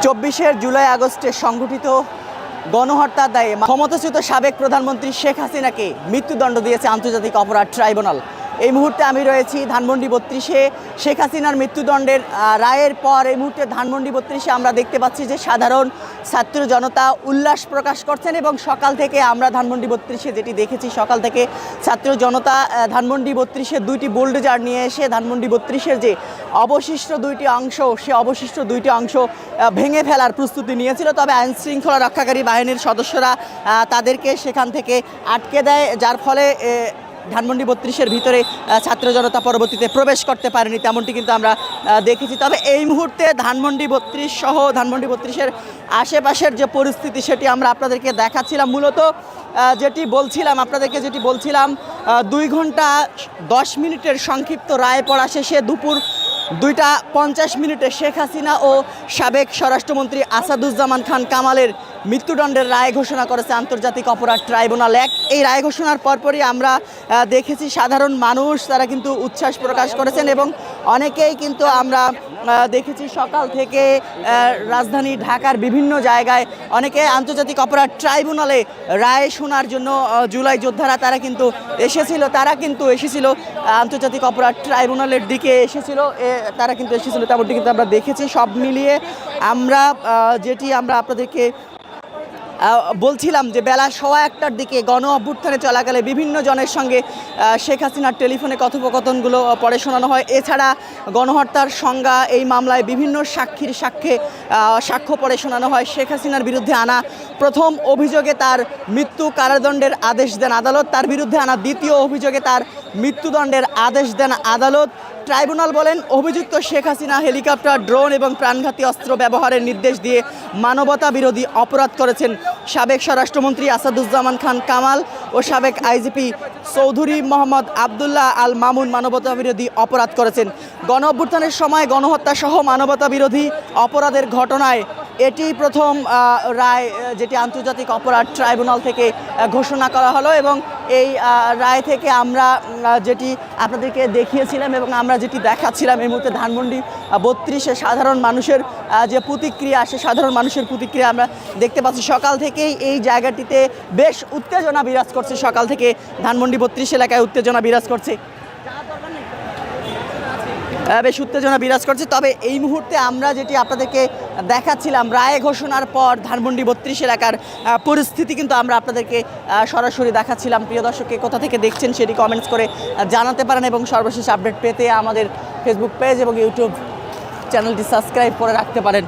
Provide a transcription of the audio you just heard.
24 জুলাই আগস্টে সংঘটিত গণহত্যার দায়ে ক্ষমতাচ্যুত সাবেক প্রধানমন্ত্রী শেখ হাসিনাকে মৃত্যুদণ্ড দিয়েছে আন্তর্জাতিক অপরাধ ট্রাইব্যুনাল। এই মুহূর্তে আমি রয়েছি ধানমন্ডি 32-এ। শেখ হাসিনার মৃত্যুদণ্ডের রায়ের পর এই মুহূর্তে ধানমন্ডি 32-এ আমরা দেখতে পাচ্ছি যে সাধারণ ছাত্র জনতা উল্লাস প্রকাশ করছেন এবং সকাল থেকে আমরা ধানমন্ডি 32-এ যেটি দেখেছি, সকাল থেকে ছাত্র জনতা ধানমন্ডি 32-এ দুইটি বুলডোজার নিয়ে এসে ধানমন্ডি 32-এর যে অবশিষ্ট দুইটি অংশ, সে অবশিষ্ট দুইটি অংশ ভেঙে ফেলার প্রস্তুতি নিয়েছিল। তবে আইনশৃঙ্খলা রক্ষাকারী বাহিনীর সদস্যরা তাদেরকে সেখান থেকে আটকে দেয়, যার ফলে ধানমন্ডি 32-এর ভিতরে ছাত্র জনতা পরবর্তীতে প্রবেশ করতে পারেনি, তেমনটি কিন্তু আমরা দেখেছি। তবে এই মুহূর্তে ধানমন্ডি 32 সহ ধানমন্ডি 32-এর আশেপাশের যে পরিস্থিতি সেটি আমরা আপনাদেরকে দেখাচ্ছিলাম। মূলত যেটি বলছিলাম 2 ঘন্টা 10 মিনিটের সংক্ষিপ্ত রায় পড়া শেষে দুপুর 2:50 শেখ হাসিনা ও সাবেক স্বরাষ্ট্রমন্ত্রী আসাদুজ্জামান খান কামালের মৃত্যুদণ্ডের রায় ঘোষণা করেছে আন্তর্জাতিক অপরাধ ট্রাইব্যুনাল 1। এই রায় ঘোষণার পরপরই আমরা দেখেছি সাধারণ মানুষ তারা কিন্তু উচ্ছ্বাস প্রকাশ করেছেন এবং অনেকেই কিন্তু আমরা দেখেছি সকাল থেকে রাজধানী ঢাকার বিভিন্ন জায়গায় অনেকে আন্তর্জাতিক অপরাধ ট্রাইব্যুনালে রায় শোনার জন্য জুলাই যোদ্ধারা তারা কিন্তু এসেছিল আন্তর্জাতিক অপরাধ ট্রাইব্যুনালের দিকে তারা কিন্তু এসেছিল, তেমনটি কিন্তু আমরা দেখেছি। সব মিলিয়ে আমরা আপনাদেরকে বলছিলাম যে বেলা 1:15টার দিকে গণ অভ্যুত্থানে চলাকালে বিভিন্ন জনের সঙ্গে শেখ হাসিনার টেলিফোনে কথোপকথনগুলো পড়ে শোনানো হয়। এছাড়া গণহত্যার সংজ্ঞা, এই মামলায় বিভিন্ন সাক্ষীর সাক্ষ্য পড়ে শোনানো হয়। শেখ হাসিনার বিরুদ্ধে আনা প্রথম অভিযোগে তার মৃত্যু কারাদণ্ডের আদেশ দেন আদালত, তার বিরুদ্ধে আনা দ্বিতীয় অভিযোগে তার মৃত্যুদণ্ডের আদেশ দেন আদালত। ট্রাইব্যুনাল বলেন, অভিযুক্ত শেখ হাসিনা হেলিকপ্টার, ড্রোন এবং প্রাণঘাতী অস্ত্র ব্যবহারের নির্দেশ দিয়ে মানবতা বিরোধী অপরাধ করেছেন। সাবেক স্বরাষ্ট্রমন্ত্রী আসাদুজ্জামান খান কামাল ও সাবেক আইজিপি চৌধুরী মোহাম্মদ আবদুল্লাহ আল মামুন মানবতা বিরোধী অপরাধ করেছেন। গণ অভ্যুত্থানের সময় গণহত্যা সহ মানবতা বিরোধী অপরাধের ঘটনায় এটি প্রথম রায় যেটি আন্তর্জাতিক অপরাধ ট্রাইব্যুনাল থেকে ঘোষণা করা হলো এবং এই রায় থেকে আমরা যেটি আপনাদেরকে দেখিয়েছিলাম এবং আমরা যেটি দেখাচ্ছিলাম এই মুহূর্তে ধানমন্ডি 32-এ সাধারণ মানুষের যে প্রতিক্রিয়া, সে সাধারণ মানুষের প্রতিক্রিয়া আমরা দেখতে পাচ্ছি। সকাল থেকেই এই জায়গাটিতে বেশ উত্তেজনা বিরাজ করছে, সকাল থেকে ধানমন্ডি 32 এলাকায় উত্তেজনা বিরাজ করছে। তবে এই মুহূর্তে আমরা যেটি আপনাদেরকে দেখাচ্ছিলাম রায় ঘোষণার পর ধানমন্ডি 32 এলাকার পরিস্থিতি কিন্তু আমরা আপনাদেরকে সরাসরি দেখাচ্ছিলাম। প্রিয় দর্শককে কোথা থেকে দেখছেন সেটি কমেন্টস করে জানাতে পারেন এবং সর্বশেষ আপডেট পেতে আমাদের ফেসবুক পেজ এবং ইউটিউব চ্যানেলটি সাবস্ক্রাইব করে রাখতে পারেন।